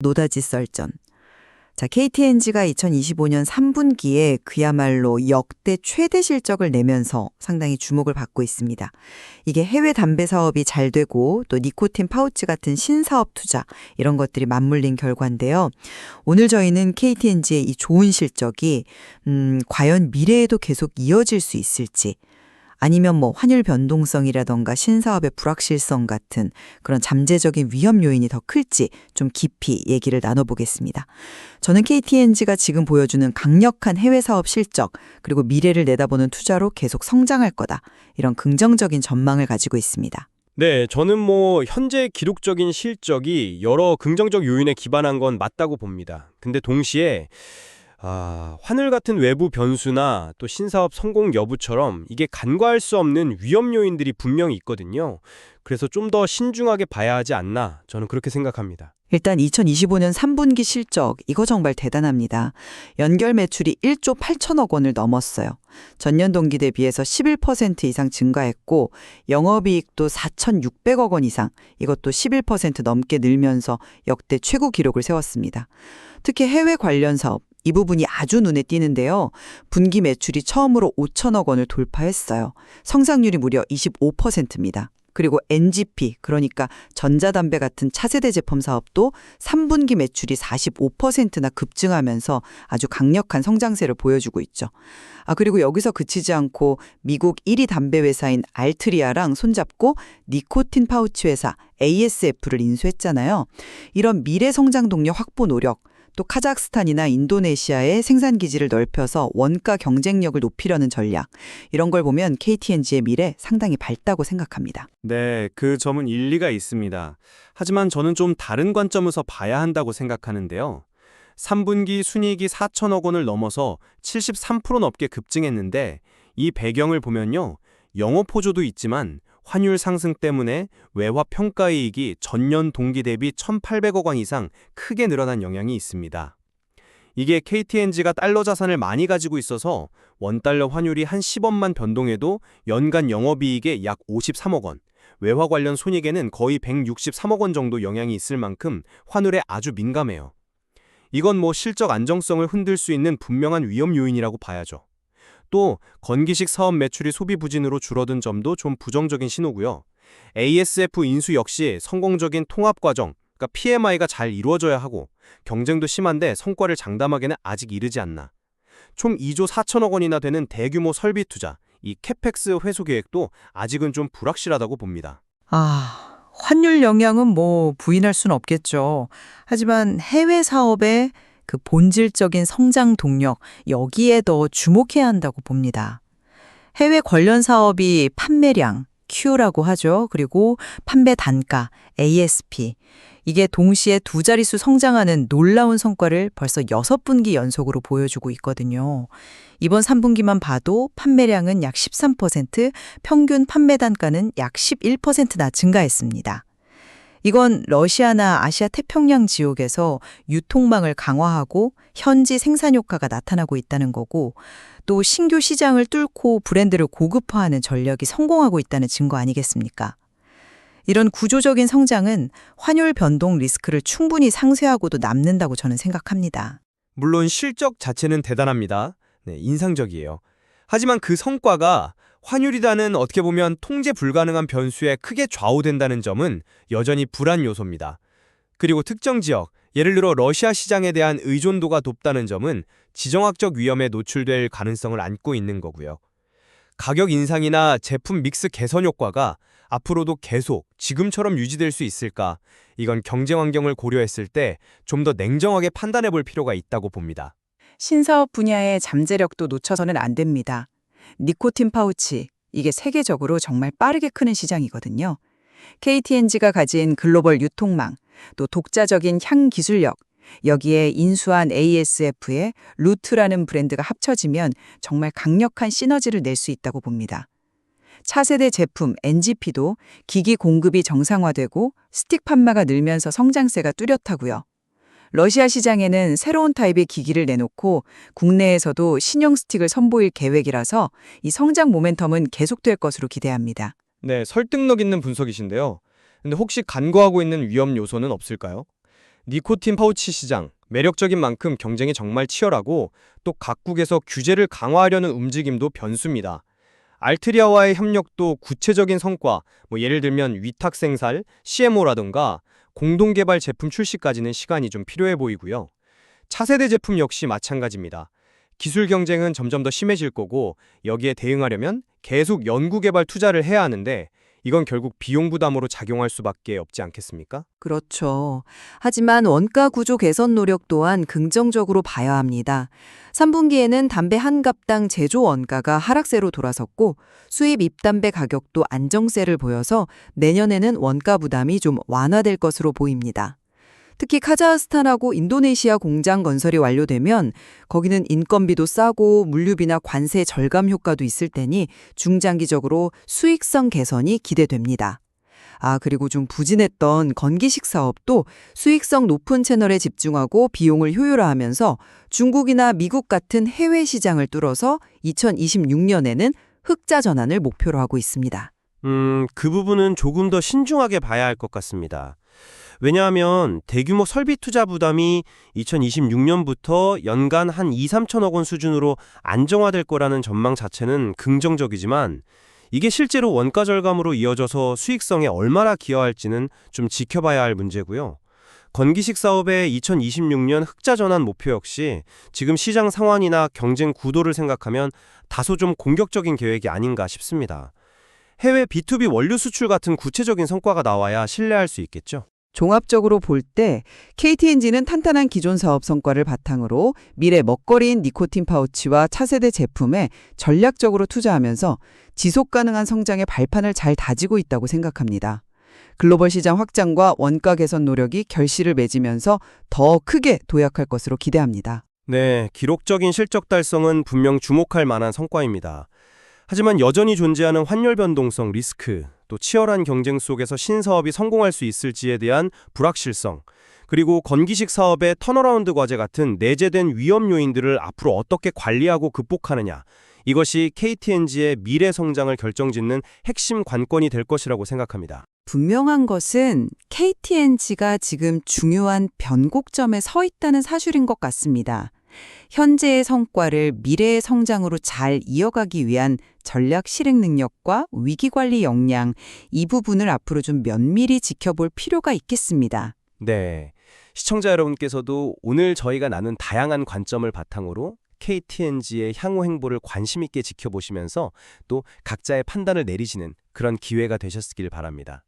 노다지 썰전. 자, KTNG가 2025년 3분기에 그야말로 역대 최대 실적을 내면서 상당히 주목을 받고 있습니다. 이게 해외 담배 사업이 잘 되고 또 니코틴 파우치 같은 신사업 투자 이런 것들이 맞물린 결과인데요. 오늘 저희는 KTNG의 이 좋은 실적이 과연 미래에도 계속 이어질 수 있을지 아니면 뭐 환율 변동성이라던가 신사업의 불확실성 같은 그런 잠재적인 위험 요인이 더 클지 좀 깊이 얘기를 나눠보겠습니다. 저는 KTNG가 지금 보여주는 강력한 해외 사업 실적 그리고 미래를 내다보는 투자로 계속 성장할 거다. 이런 긍정적인 전망을 가지고 있습니다. 네, 저는 현재 기록적인 실적이 여러 긍정적 요인에 기반한 건 맞다고 봅니다. 근데 동시에 환율 같은 외부 변수나 또 신사업 성공 여부처럼 이게 간과할 수 없는 위험 요인들이 분명히 있거든요. 그래서 좀 더 신중하게 봐야 하지 않나 저는 그렇게 생각합니다. 일단 2025년 3분기 실적 이거 정말 대단합니다. 연결 매출이 1조 8천억 원을 넘었어요. 전년 동기 대비해서 11% 이상 증가했고 영업이익도 4,600억 원 이상 이것도 11% 넘게 늘면서 역대 최고 기록을 세웠습니다. 특히 해외 관련 사업 이 부분이 아주 눈에 띄는데요. 분기 매출이 처음으로 5천억 원을 돌파했어요. 성장률이 무려 25%입니다. 그리고 NGP, 그러니까 전자담배 같은 차세대 제품 사업도 3분기 매출이 45%나 급증하면서 아주 강력한 성장세를 보여주고 있죠. 그리고 여기서 그치지 않고 미국 1위 담배 회사인 알트리아랑 손잡고 니코틴 파우치 회사 ASF를 인수했잖아요. 이런 미래 성장 동력 확보 노력, 또 카자흐스탄이나 인도네시아의 생산 기지를 넓혀서 원가 경쟁력을 높이려는 전략. 이런 걸 보면 KTNG의 미래 상당히 밝다고 생각합니다. 네, 그 점은 일리가 있습니다. 하지만 저는 좀 다른 관점에서 봐야 한다고 생각하는데요. 3분기 순이익이 4천억 원을 넘어서 73% 넘게 급증했는데 이 배경을 보면요. 영업 호조도 있지만 환율 상승 때문에 외화 평가이익이 전년 동기 대비 1,800억 원 이상 크게 늘어난 영향이 있습니다. 이게 KTNG가 달러 자산을 많이 가지고 있어서 원달러 환율이 한 10원만 변동해도 연간 영업이익에 약 53억 원, 외화 관련 손익에는 거의 163억 원 정도 영향이 있을 만큼 환율에 아주 민감해요. 이건 실적 안정성을 흔들 수 있는 분명한 위험 요인이라고 봐야죠. 또 건기식 사업 매출이 소비 부진으로 줄어든 점도 좀 부정적인 신호고요. ASF 인수 역시 성공적인 통합 과정, 그러니까 PMI가 잘 이루어져야 하고 경쟁도 심한데 성과를 장담하기는 아직 이르지 않나. 총 2조 4천억 원이나 되는 대규모 설비 투자, 이 캐펙스 회수 계획도 아직은 좀 불확실하다고 봅니다. 환율 영향은 부인할 수는 없겠죠. 하지만 해외 사업의 그 본질적인 성장 동력, 여기에 더 주목해야 한다고 봅니다. 해외 관련 사업이 판매량, Q라고 하죠. 그리고 판매 단가, ASP. 이게 동시에 두 자릿수 성장하는 놀라운 성과를 벌써 6분기 연속으로 보여주고 있거든요. 이번 3분기만 봐도 판매량은 약 13%, 평균 판매 단가는 약 11%나 증가했습니다. 이건 러시아나 아시아 태평양 지역에서 유통망을 강화하고 현지 생산 효과가 나타나고 있다는 거고 또 신규 시장을 뚫고 브랜드를 고급화하는 전략이 성공하고 있다는 증거 아니겠습니까? 이런 구조적인 성장은 환율 변동 리스크를 충분히 상쇄하고도 남는다고 저는 생각합니다. 물론 실적 자체는 대단합니다. 네, 인상적이에요. 하지만 그 성과가 환율이라는 어떻게 보면 통제 불가능한 변수에 크게 좌우된다는 점은 여전히 불안 요소입니다. 그리고 특정 지역, 예를 들어 러시아 시장에 대한 의존도가 높다는 점은 지정학적 위험에 노출될 가능성을 안고 있는 거고요. 가격 인상이나 제품 믹스 개선 효과가 앞으로도 계속 지금처럼 유지될 수 있을까? 이건 경쟁 환경을 고려했을 때 좀 더 냉정하게 판단해 볼 필요가 있다고 봅니다. 신사업 분야의 잠재력도 놓쳐서는 안 됩니다. 니코틴 파우치, 이게 세계적으로 정말 빠르게 크는 시장이거든요. KTNG가 가진 글로벌 유통망, 또 독자적인 향 기술력, 여기에 인수한 ASF의 루트라는 브랜드가 합쳐지면 정말 강력한 시너지를 낼 수 있다고 봅니다. 차세대 제품 NGP도 기기 공급이 정상화되고 스틱 판매가 늘면서 성장세가 뚜렷하고요. 러시아 시장에는 새로운 타입의 기기를 내놓고 국내에서도 신형 스틱을 선보일 계획이라서 이 성장 모멘텀은 계속될 것으로 기대합니다. 네, 설득력 있는 분석이신데요. 근데 혹시 간과하고 있는 위험 요소는 없을까요? 니코틴 파우치 시장, 매력적인 만큼 경쟁이 정말 치열하고 또 각국에서 규제를 강화하려는 움직임도 변수입니다. 알트리아와의 협력도 구체적인 성과, 예를 들면 위탁 생산, CMO라든가 공동개발 제품 출시까지는 시간이 좀 필요해 보이고요. 차세대 제품 역시 마찬가지입니다. 기술 경쟁은 점점 더 심해질 거고 여기에 대응하려면 계속 연구개발 투자를 해야 하는데 이건 결국 비용 부담으로 작용할 수밖에 없지 않겠습니까? 그렇죠. 하지만 원가 구조 개선 노력 또한 긍정적으로 봐야 합니다. 3분기에는 담배 한 갑당 제조 원가가 하락세로 돌아섰고 수입 입담배 가격도 안정세를 보여서 내년에는 원가 부담이 좀 완화될 것으로 보입니다. 특히 카자흐스탄하고 인도네시아 공장 건설이 완료되면 거기는 인건비도 싸고 물류비나 관세 절감 효과도 있을 테니 중장기적으로 수익성 개선이 기대됩니다. 그리고 좀 부진했던 건기식 사업도 수익성 높은 채널에 집중하고 비용을 효율화하면서 중국이나 미국 같은 해외 시장을 뚫어서 2026년에는 흑자 전환을 목표로 하고 있습니다. 그 부분은 조금 더 신중하게 봐야 할 것 같습니다. 왜냐하면 대규모 설비 투자 부담이 2026년부터 연간 한 2, 3천억 원 수준으로 안정화될 거라는 전망 자체는 긍정적이지만 이게 실제로 원가 절감으로 이어져서 수익성에 얼마나 기여할지는 좀 지켜봐야 할 문제고요. 건기식 사업의 2026년 흑자 전환 목표 역시 지금 시장 상황이나 경쟁 구도를 생각하면 다소 좀 공격적인 계획이 아닌가 싶습니다. 해외 B2B 원료 수출 같은 구체적인 성과가 나와야 신뢰할 수 있겠죠. 종합적으로 볼 때 KTNG는 탄탄한 기존 사업 성과를 바탕으로 미래 먹거리인 니코틴 파우치와 차세대 제품에 전략적으로 투자하면서 지속 가능한 성장의 발판을 잘 다지고 있다고 생각합니다. 글로벌 시장 확장과 원가 개선 노력이 결실을 맺으면서 더 크게 도약할 것으로 기대합니다. 네, 기록적인 실적 달성은 분명 주목할 만한 성과입니다. 하지만 여전히 존재하는 환율 변동성 리스크, 또 치열한 경쟁 속에서 신사업이 성공할 수 있을지에 대한 불확실성, 그리고 건기식 사업의 턴어라운드 과제 같은 내재된 위험 요인들을 앞으로 어떻게 관리하고 극복하느냐, 이것이 KTNG의 미래 성장을 결정짓는 핵심 관건이 될 것이라고 생각합니다. 분명한 것은 KTNG가 지금 중요한 변곡점에 서 있다는 사실인 것 같습니다. 현재의 성과를 미래의 성장으로 잘 이어가기 위한 전략 실행 능력과 위기관리 역량, 이 부분을 앞으로 좀 면밀히 지켜볼 필요가 있겠습니다. 네, 시청자 여러분께서도 오늘 저희가 나눈 다양한 관점을 바탕으로 KTNG의 향후 행보를 관심 있게 지켜보시면서 또 각자의 판단을 내리시는 그런 기회가 되셨길 바랍니다.